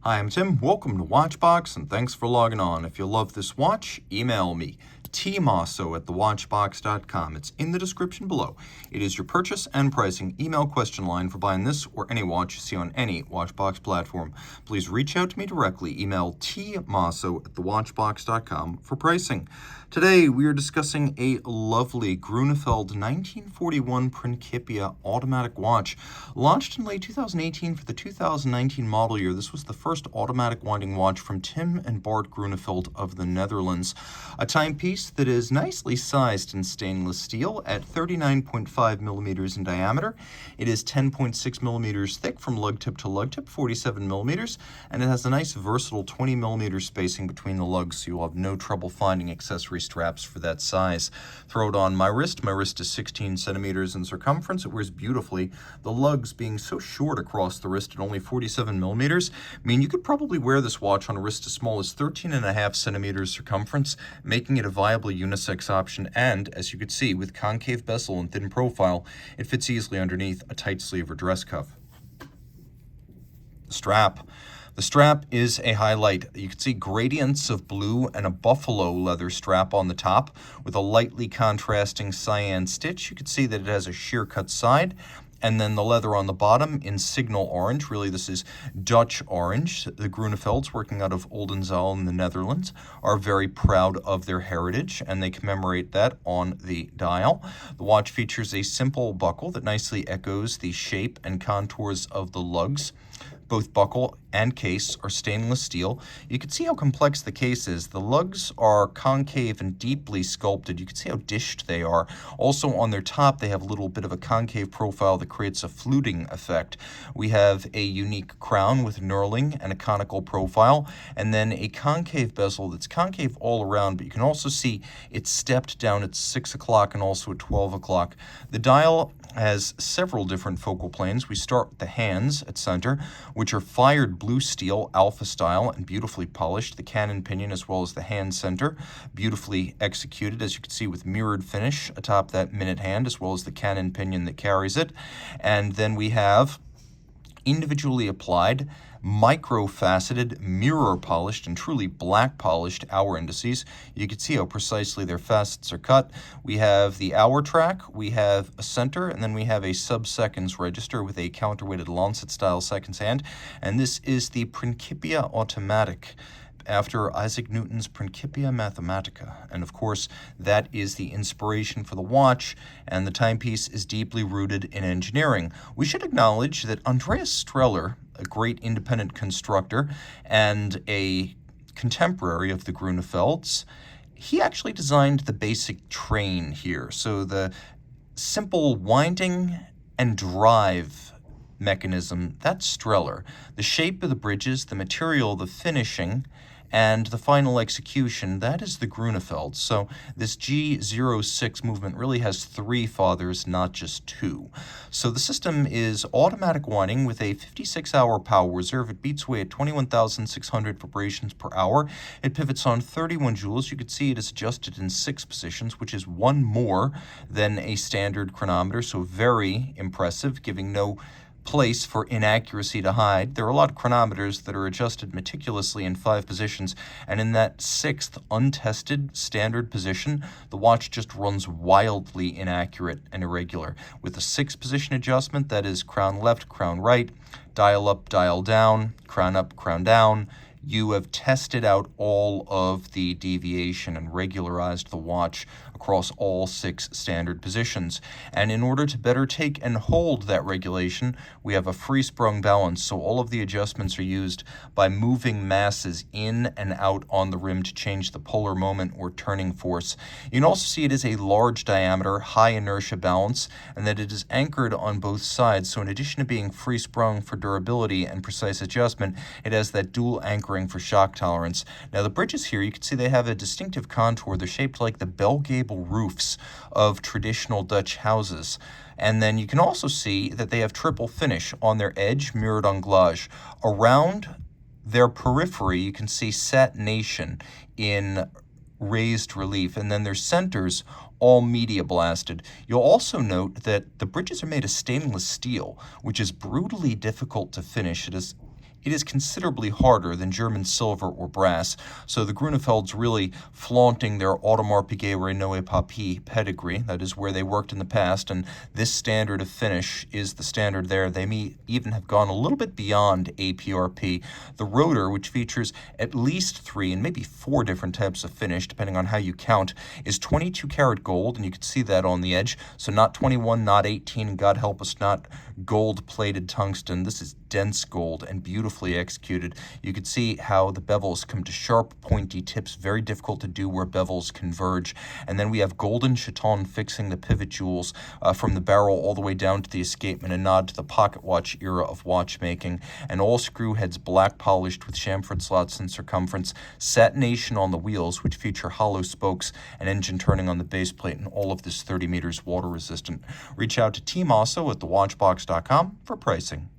Hi, I'm Tim. Welcome to Watchbox, and thanks for logging on. If you love this watch, email me, tmosso@thewatchbox.com. It's in the description below. It is your purchase and pricing email question line for buying this or any watch you see on any Watchbox platform. Please reach out to me directly. Email tmosso@thewatchbox.com for pricing. Today, we are discussing a lovely Grönefeld 1941 Principia automatic watch. Launched in late 2018 for the 2019 model year, this was the first automatic winding watch from Tim and Bart Grönefeld of the Netherlands. A timepiece that is nicely sized in stainless steel at 39.5 millimeters in diameter. It is 10.6 millimeters thick from lug tip to lug tip, 47 millimeters, and it has a nice versatile 20 millimeter spacing between the lugs, so you'll have no trouble finding accessory straps for that size. Throw it on my wrist. My wrist is 16 centimeters in circumference. It wears beautifully. The lugs being so short across the wrist at only 47 millimeters mean you could probably wear this watch on a wrist as small as 13.5 centimeters circumference, making it a viable unisex option. And as you could see, with concave bezel and thin profile, it fits easily underneath a tight sleeve or dress cuff. Strap. The strap is a highlight. You can see gradients of blue and a buffalo leather strap on the top with a lightly contrasting cyan stitch. You can see that it has a sheer cut side, and then the leather on the bottom in signal orange. Really, this is Dutch orange. The Gronevelds, working out of Oldenzaal in the Netherlands, are very proud of their heritage, and they commemorate that on the dial. The watch features a simple buckle that nicely echoes the shape and contours of the lugs. Both buckle and case are stainless steel. You can see how complex the case is. The lugs are concave and deeply sculpted. You can see how dished they are. Also on their top, they have a little bit of a concave profile that creates a fluting effect. We have a unique crown with knurling and a conical profile, and then a concave bezel that's concave all around, but you can also see it's stepped down at 6 o'clock and also at 12 o'clock. The dial has several different focal planes. We start with the hands at center, which are fired blue steel alpha style and beautifully polished. The cannon pinion as well as the hand center, beautifully executed, as you can see, with mirrored finish atop that minute hand, as well as the cannon pinion that carries it. And then we have individually applied, micro-faceted, mirror-polished, and truly black-polished hour indices. You can see how precisely their facets are cut. We have the hour track, we have a center, and then we have a sub-seconds register with a counterweighted lancet-style seconds hand. And this is the Principia Automatic, after Isaac Newton's Principia Mathematica. And of course, that is the inspiration for the watch, and the timepiece is deeply rooted in engineering. We should acknowledge that Andreas Streller, a great independent constructor and a contemporary of the Gronevelds, he actually designed the basic train here. So the simple winding and drive mechanism, that's Streller. The shape of the bridges, the material, the finishing, and the final execution, that is the Grönefeld. So this G06 movement really has three fathers, not just two. So the system is automatic winding with a 56-hour power reserve. It beats away at 21,600 vibrations per hour. It pivots on 31 joules. You can see it is adjusted in 6 positions, which is one more than a standard chronometer. So very impressive, giving no place for inaccuracy to hide. There are a lot of chronometers that are adjusted meticulously in 5 positions, and in that 6th untested standard position, the watch just runs wildly inaccurate and irregular. With a 6 position adjustment, that is crown left, crown right, dial up, dial down, crown down, you have tested out all of the deviation and regularized the watch across all 6 standard positions. And in order to better take and hold that regulation, we have a free-sprung balance, so all of the adjustments are used by moving masses in and out on the rim to change the polar moment or turning force. You can also see it is a large diameter, high inertia balance, and that it is anchored on both sides. So in addition to being free-sprung for durability and precise adjustment, it has that dual anchoring for shock tolerance. Now the bridges here, you can see they have a distinctive contour. They're shaped like the bell gable roofs of traditional Dutch houses. And then you can also see that they have triple finish on their edge, mirrored anglage. Around their periphery, you can see satination in raised relief, and then their centers all media blasted. You'll also note that the bridges are made of stainless steel, which is brutally difficult to finish. It is it is considerably harder than German silver or brass. So the Grönefeld's really flaunting their Audemars Piguet Renoir Papy pedigree. That is where they worked in the past, and this standard of finish is the standard there. They may even have gone a little bit beyond APRP. The rotor, which features at least 3 and maybe 4 different types of finish, depending on how you count, is 22 karat gold, and you can see that on the edge. So not 21, not 18, and God help us, not gold-plated tungsten. This is dense gold and beautifully executed. You can see how the bevels come to sharp, pointy tips, very difficult to do where bevels converge. And then we have golden chaton fixing the pivot jewels from the barrel all the way down to the escapement, a nod to the pocket watch era of watchmaking. And all screw heads black polished with chamfered slots in circumference, satination on the wheels, which feature hollow spokes and engine turning on the base plate, and all of this 30 meters water resistant. Reach out to Team Mosso at thewatchbox.com for pricing.